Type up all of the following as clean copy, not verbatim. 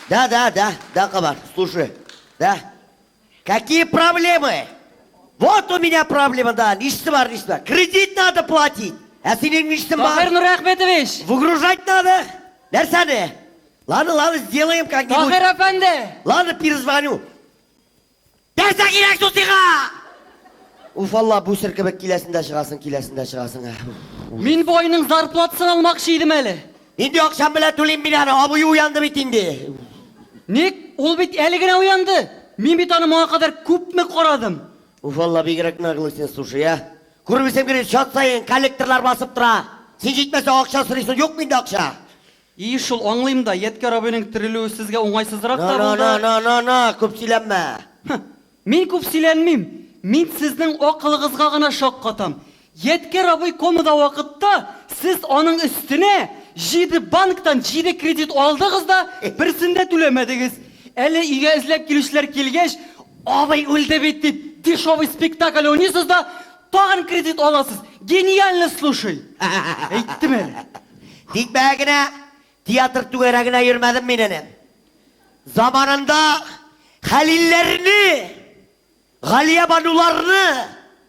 Да, Комар, слушай, да. Какие проблемы? Вот у меня проблема, да, ништі бар. Кредит надо платить. А сенің ништің бар? Тахир Нурахметович! Выгружать надо. Нәрсәне? Ладно, сделаем как-нибудь. Тахир әфәнде! Ладно, перезвоню. Нәрсә керек сусыға? Уф, алла, бұл сіркібік келесінде шығасың. Мин bu ayның зарплатасын алмақшы едім әлі. Енді ақшам біле төлейм мен аны, абый уянды бит инде. Ник? Ол бит әлі генә уянды. Мин бит аны моңа кадәр күпме карадым. Уф, алла, бигрәк нағылысың, слушай, я. Көрмесем керек, шат сайын, коллекторлар басып тұра. Сен жетмесе ақша сұрайсың, жоқ менде ақша. И шул аңлыйм да, Еткер абыйның тірілуі сізге оңайсызырақ та булды. Көп сөйләнмә. Мин күп сөйләнмим. Мин сезнең акылыгызга гына шак катам. Еткер абый комада вакытта сіз аның үстенә 7 банктан 7 кредит алдыгыз да берсендә түләмәдегез. Әле өйгә эзләп килүчеләр килгәч, абый үлде бит дип дешевый спектакль уйныйсыз да тагын кредит аласыз. Гениально, слушай. Әйттем әле. Тик бәгенә театр түгәрәгенә йөрмәдем мин әнә. Заманында Хәлилләрне, Галия Бануларны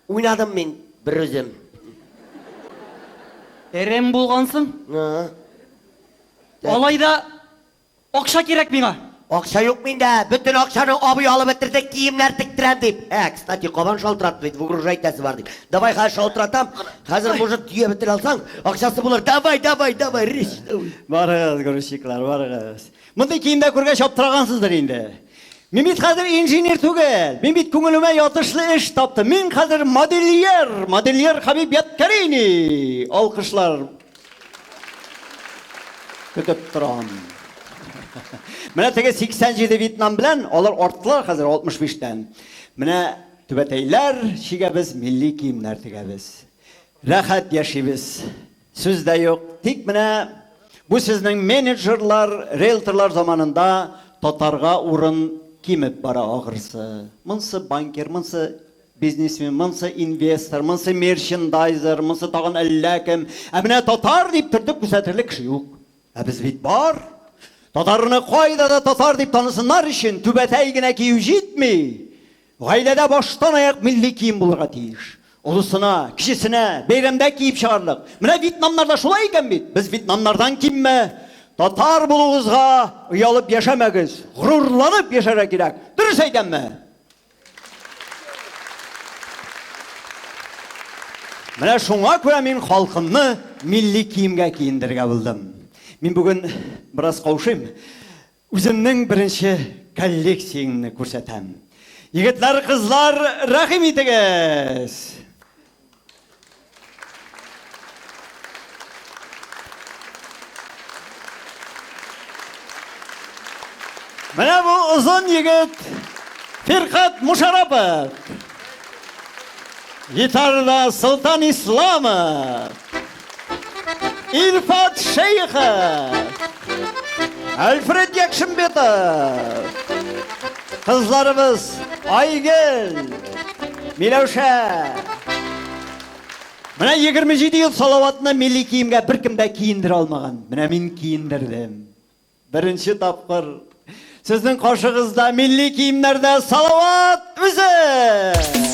уйнадым мин бер үзем. Әрем булгансың? Алайда акча кирәк миңа. Акча юк миндә, бөтен акчаны абый алып бетерде, киемнәр тиктирәм дип. Кстати, кабан шалтырат бит, выгружайтасы бар дип. Давай хәзер шалтыратам. Хәзер может түйе бетер алсаң, акчасы булыр. Давай, риш. Барыгыз, грузчиклар, барыгыз. Мондай киемдә күргәч аптырагансыздыр инде. Мин бит хәзер инженер түгел. Мин бит күңелемә ятышлы эш таптым. Мин хәзер модельер Хабиб Яткарини. Алкышлар. Көтеп торам. Менә теге 87 Вьетнам белән алар арттылар хәзер 65-тән. Менә түбәтәйләр чигәбез, милли киемнәр тегәбез. Рәхәт яшибез. Сүз дә юк. Тик менә бу сезнең менеджерлар, риэлторлар заманында татарга урын кимеп бара агырсы. Монсы банкер, монсы бизнесмен, монсы инвестор, монсы мерчендайзер, монсы тагын әллә кем. Ә менә татар дип төртеп күрсәтерлек кеше юк. Ә без бит бар. Татарны кайда да татар дип танысыннар өчен түбәтәй генә кию җитми. Гаиләдә баштан аяк милли кием булырга тиеш. Улысына, кичесенә, бәйрәмдә киеп чыгарлык. Менә Вьетнамнарда шулай икән бит. Без Вьетнамнардан кимме? Татар булугызга уялып яшәмәгез. Горурланып яшәргә кирәк. Дөрес әйтәмме? Менә шуңа күрә мин халкымны милли киемгә киендергә булдым. Мин бүген бераз каушыйм. Үземнең беренче коллекциямны күрсәтәм. Егетләр, кызлар, рәхим итегез. Менә бу озын егет Фиркат Мушарапов. Гитарада Султан Исламов. Илфат Шейхов. Альфред Якшымбетов. Кызларыбыз Айгел, Миләүшә. Менә 27 ел салаватны милли киемгә беркем дә киендерә алмаган. Менә мин киендердем. Беренче тапкыр сезнең кашыгызда милли киемнәрдә салават үзе.